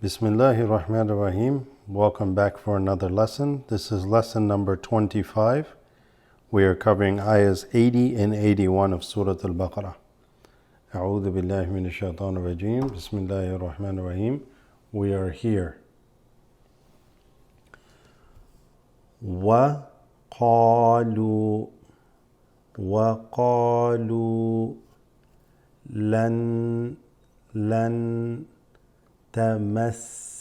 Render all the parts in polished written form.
Bismillahir Rahmanir Rahim. Welcome back for another lesson. This is lesson number 25. We are covering ayahs 80 and 81 of Surat al Baqarah. A'udhu billahi minash shaitanir rajeem. Bismillahir Rahmanir Rahim. We are here. وَقَالُوا لَن تمسنا.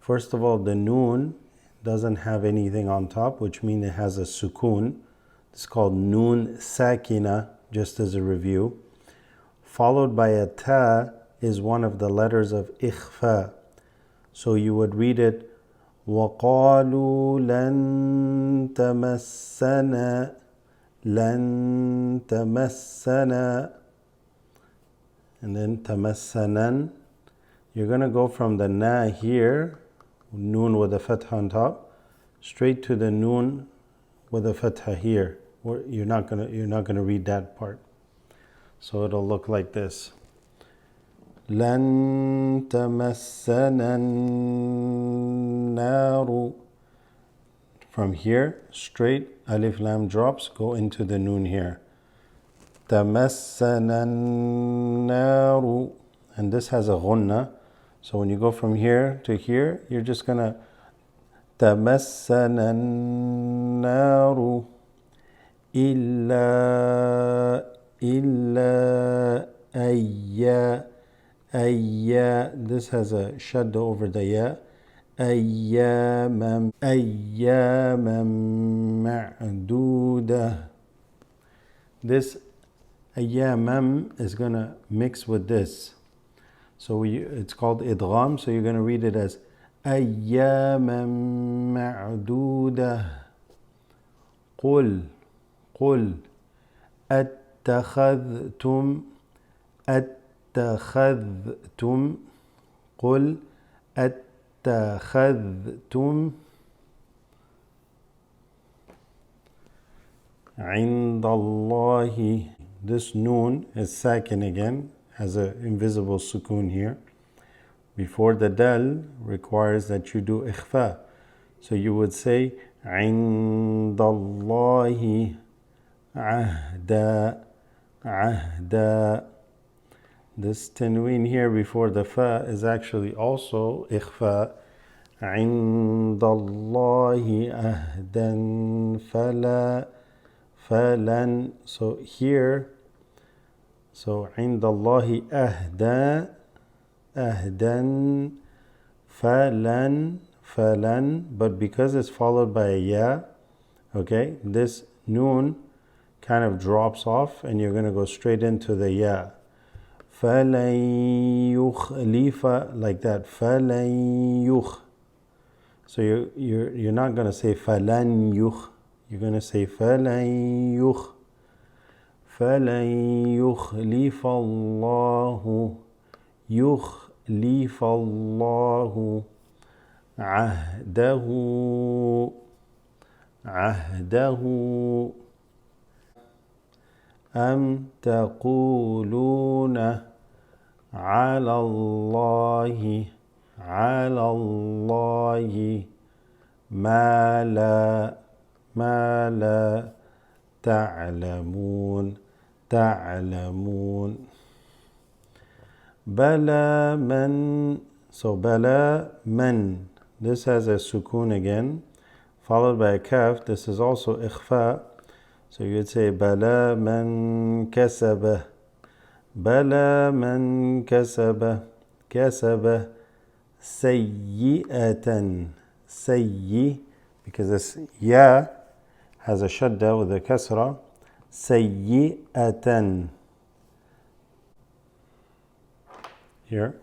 First of all, the noon doesn't have anything on top, which means it has a sukoon. It's called noon sakina, just as a review. Followed by a ta is one of the letters of ikhfa. So you would read it وَقَالُوا لَن تَمَسَّنَا and then tamassanan. You're going to go from the na here, noon with a fatha on top, straight to the noon with a fatha here. You're not going to read that part. So it'll look like this. لن تمسنا النار. From here, straight, alif lam drops, go into the noon here. تمسنا النار. And this has a ghunna. So when you go from here to here, you're just going to تمسنا النار إلا أيا. This has a shadda over the ya. أياما معدودة. This أيامam is going to mix with this. So it's called idgham. So you're going to read it as أياما معدودة. قل أتخذتم قل أتخذتم عند الله. This noon is sakin again, has an invisible sukoon here. Before the dal requires that you do ikhfa. So you would say عند الله عهدا. This tanween here before the fa is actually also ikhfa. عند الله عهدا فلن. So here, so عند الله أهدا فلن. But because it's followed by a ya, okay, this noon kind of drops off and you're going to go straight into the ya. فَلَن يُخْلِفَ, like that. فَلَن يُخْ. So you're not going to say فَلَن يُخْ. You're going to say فَلَن يُخْ. فَلَن يُخْلِفَ اللَّهُ عهده. أم تقولون على الله ما لا تعلمون. بلى من. So بلى من, this has a sukoon again, followed by a kaf. This is also ikhfa. So you would say بلى من كسب سيئة. Because this ya has a shadda with a kasra. سيئة. Here.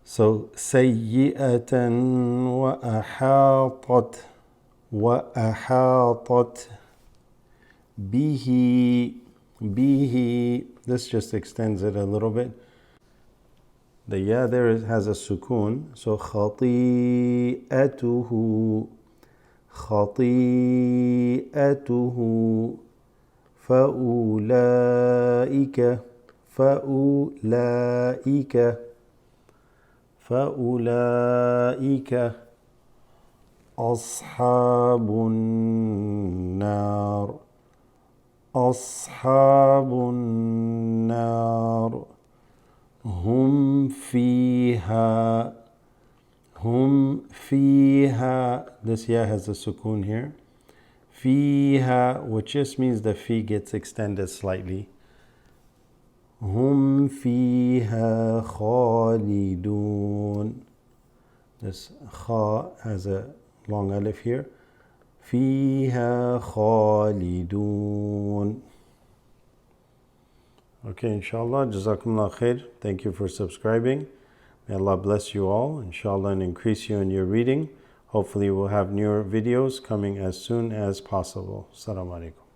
So سيئة وأحاطت به. This just extends it a little bit. The ya there has a sukoon. So خطيئته فأولئك فأولئك فأولئك أصحاب النار أصحاب النار هم فيها this ya has a sukoon here فيها, which just means the fi gets extended slightly. هم فيها خالدون. This kha has a long alif here. فيها خالدون. Okay, inshallah. Jazakumullah khair. Thank you for subscribing. May Allah bless you all, inshallah, and increase you in your reading. Hopefully we'll have newer videos coming as soon as possible. Assalamu alaikum.